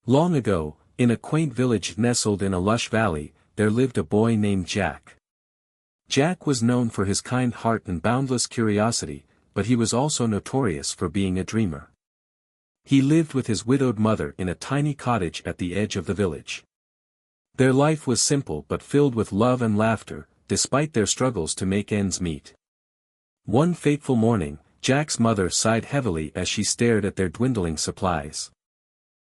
Long ago, in a quaint village nestled in a lush valley, there lived a boy named Jack. Jack was known for his kind heart and boundless curiosity, but he was also notorious for being a dreamer. He lived with his widowed mother in a tiny cottage at the edge of the village. Their life was simple but filled with love and laughter, despite their struggles to make ends meet. One fateful morning, Jack's mother sighed heavily as she stared at their dwindling supplies.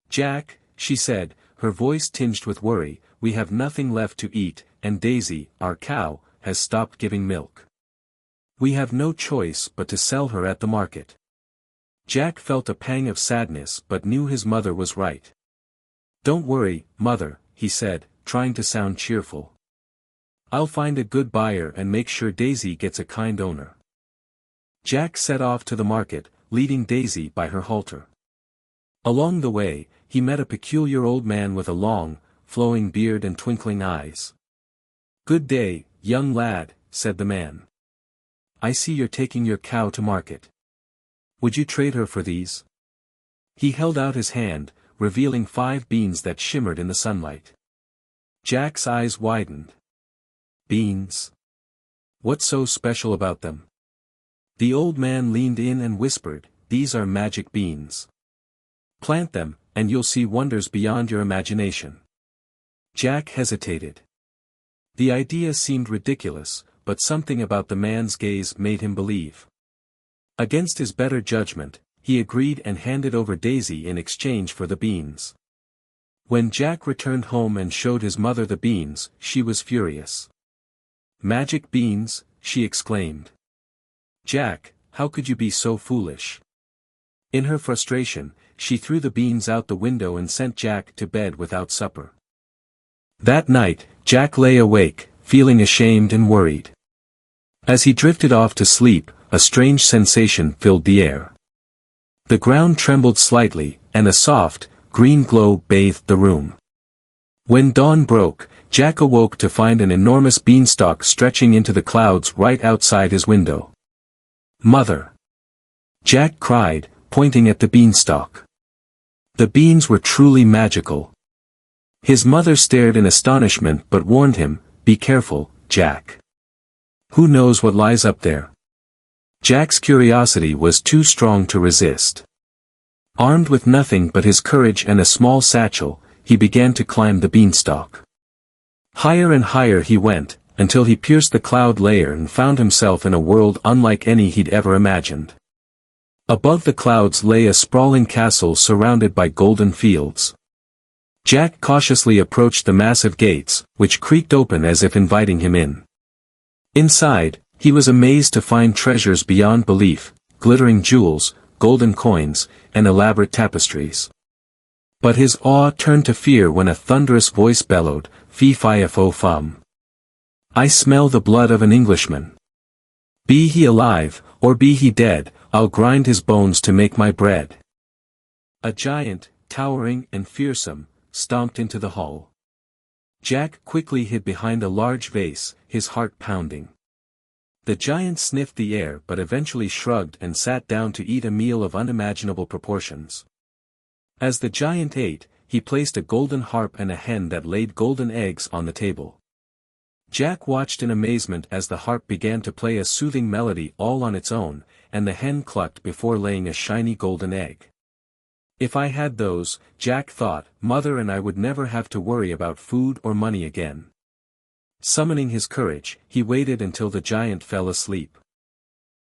"Jack," she said, her voice tinged with worry, "we have nothing left to eat, and Daisy, our cow, has stopped giving milk. We have no choice but to sell her at the market." Jack felt a pang of sadness but knew his mother was right. "Don't worry, mother," he said, trying to sound cheerful. "I'll find a good buyer and make sure Daisy gets a kind owner." Jack set off to the market, leading Daisy by her halter. Along the way, he met a peculiar old man with a long, flowing beard and twinkling eyes. "Good day, young lad," said the man. "I see you're taking your cow to market. Would you trade her for these?" He held out his hand, revealing 5 beans that shimmered in the sunlight. Jack's eyes widened. "Beans? What's so special about them?" The old man leaned in and whispered, "These are magic beans. Plant them, and you'll see wonders beyond your imagination." Jack hesitated. The idea seemed ridiculous, but something about the man's gaze made him believe. Against his better judgment, he agreed and handed over Daisy in exchange for the beans. When Jack returned home and showed his mother the beans, she was furious. "Magic beans?" she exclaimed. "Jack, how could you be so foolish?" In her frustration, she threw the beans out the window and sent Jack to bed without supper. That night, Jack lay awake, feeling ashamed and worried. As he drifted off to sleep, a strange sensation filled the air. The ground trembled slightly, and a soft, green glow bathed the room. When dawn broke, Jack awoke to find an enormous beanstalk stretching into the clouds right outside his window. "Mother!" Jack cried, pointing at the beanstalk. The beans were truly magical. His mother stared in astonishment but warned him, "Be careful, Jack. Who knows what lies up there?" Jack's curiosity was too strong to resist. Armed with nothing but his courage and a small satchel, he began to climb the beanstalk. Higher and higher he went, until he pierced the cloud layer and found himself in a world unlike any he'd ever imagined. Above the clouds lay a sprawling castle surrounded by golden fields. Jack cautiously approached the massive gates, which creaked open as if inviting him in. Inside, he was amazed to find treasures beyond belief, glittering jewels, golden coins, and elaborate tapestries. But his awe turned to fear when a thunderous voice bellowed, "Fee-fi-fo-fum. I smell the blood of an Englishman. Be he alive, or be he dead, I'll grind his bones to make my bread." A giant, towering and fearsome, stomped into the hall. Jack quickly hid behind a large vase, his heart pounding. The giant sniffed the air but eventually shrugged and sat down to eat a meal of unimaginable proportions. As the giant ate, he placed a golden harp and a hen that laid golden eggs on the table. Jack watched in amazement as the harp began to play a soothing melody all on its own, and the hen clucked before laying a shiny golden egg. If I had those, Jack thought, Mother and I would never have to worry about food or money again. Summoning his courage, he waited until the giant fell asleep.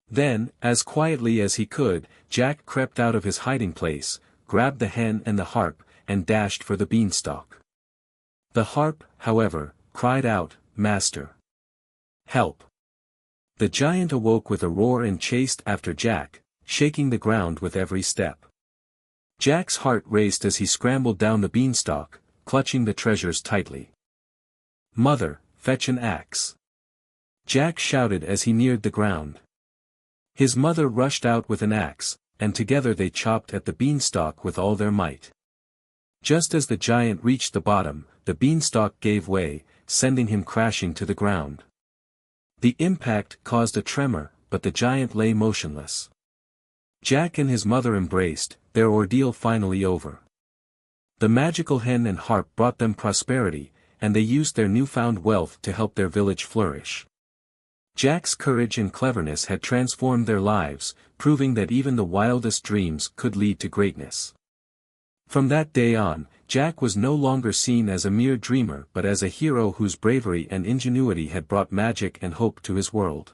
Then, as quietly as he could, Jack crept out of his hiding place, grabbed the hen and the harp, and dashed for the beanstalk. The harp, however, cried out, "Master! Help!" The giant awoke with a roar and chased after Jack, shaking the ground with every step. Jack's heart raced as he scrambled down the beanstalk, clutching the treasures tightly. "Mother, fetch an axe!" Jack shouted as he neared the ground. His mother rushed out with an axe, and together they chopped at the beanstalk with all their might. Just as the giant reached the bottom, the beanstalk gave way, sending him crashing to the ground. The impact caused a tremor, but the giant lay motionless. Jack and his mother embraced, their ordeal finally over. The magical hen and harp brought them prosperity, and they used their newfound wealth to help their village flourish. Jack's courage and cleverness had transformed their lives, proving that even the wildest dreams could lead to greatness. From that day on, Jack was no longer seen as a mere dreamer but as a hero whose bravery and ingenuity had brought magic and hope to his world.